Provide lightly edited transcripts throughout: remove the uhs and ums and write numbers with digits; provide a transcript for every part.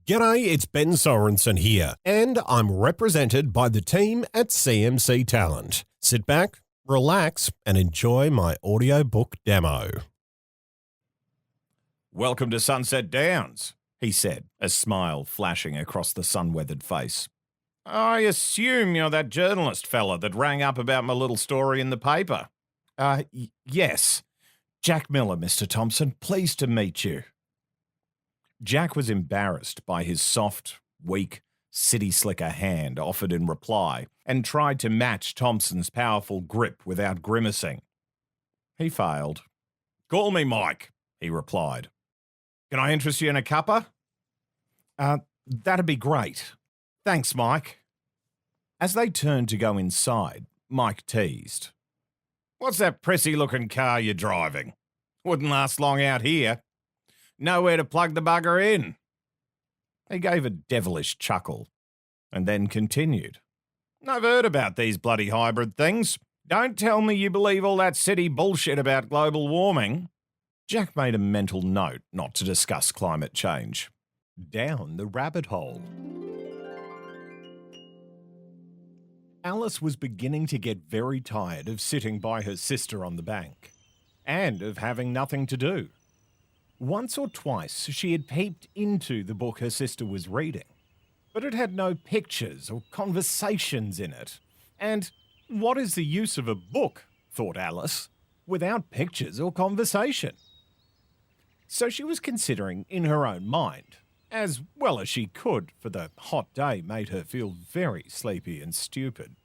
G'day, it's Ben Sorensen here, and I'm represented by the team at CMC Talent. Sit back, relax, and enjoy my audiobook demo. "Welcome to Sunset Downs," he said, a smile flashing across the sun-weathered face. "I assume you're that journalist fella that rang up about my little story in the paper." Yes. Jack Miller, Mr. Thompson. Pleased to meet you." Jack was embarrassed by his soft, weak, city slicker hand offered in reply and tried to match Thompson's powerful grip without grimacing. He failed. "Call me Mike," he replied. "Can I interest you in a cuppa?" That'd be great. Thanks, Mike." As they turned to go inside, Mike teased. "What's that prissy-looking car you're driving? Wouldn't last long out here. Nowhere to plug the bugger in." He gave a devilish chuckle and then continued. "I've heard about these bloody hybrid things. Don't tell me you believe all that city bullshit about global warming." Jack made a mental note not to discuss climate change. Down the rabbit hole. Alice was beginning to get very tired of sitting by her sister on the bank, and of having nothing to do. Once or twice she had peeped into the book her sister was reading, but it had no pictures or conversations in it. And what is the use of a book, thought Alice, without pictures or conversation? So she was considering in her own mind, as well as she could, for the hot day made her feel very sleepy and stupid,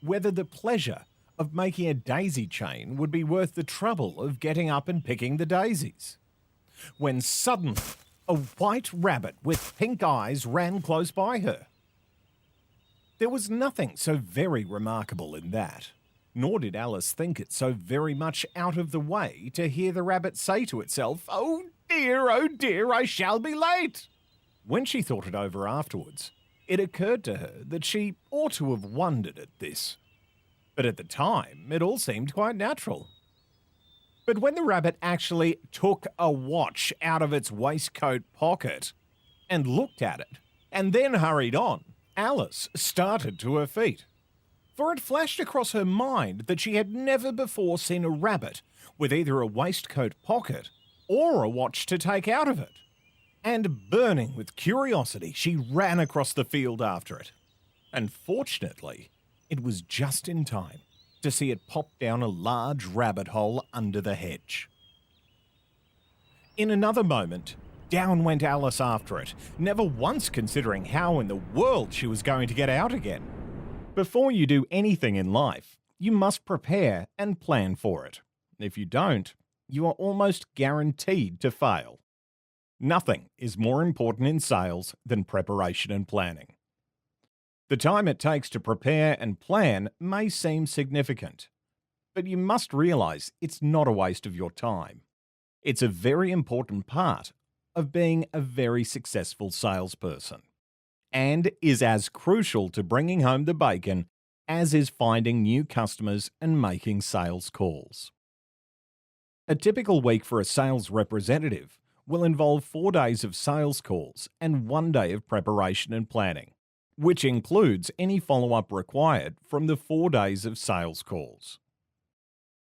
whether the pleasure of making a daisy chain would be worth the trouble of getting up and picking the daisies. When suddenly a white rabbit with pink eyes ran close by her. There was nothing so very remarkable in that, nor did Alice think it so very much out of the way to hear the rabbit say to itself, oh dear, I shall be late." When she thought it over afterwards, it occurred to her that she ought to have wondered at this. But at the time, it all seemed quite natural. But when the rabbit actually took a watch out of its waistcoat pocket and looked at it, and then hurried on, Alice started to her feet. For it flashed across her mind that she had never before seen a rabbit with either a waistcoat pocket or a watch to take out of it. And burning with curiosity, she ran across the field after it. And fortunately, it was just in time to see it pop down a large rabbit hole under the hedge. In another moment, down went Alice after it, never once considering how in the world she was going to get out again. Before you do anything in life, you must prepare and plan for it. If you don't, you are almost guaranteed to fail. Nothing is more important in sales than preparation and planning. The time it takes to prepare and plan may seem significant, but you must realize it's not a waste of your time. It's a very important part of being a very successful salesperson, and is as crucial to bringing home the bacon as is finding new customers and making sales calls. A typical week for a sales representative will involve 4 days of sales calls and 1 day of preparation and planning, which includes any follow-up required from the 4 days of sales calls.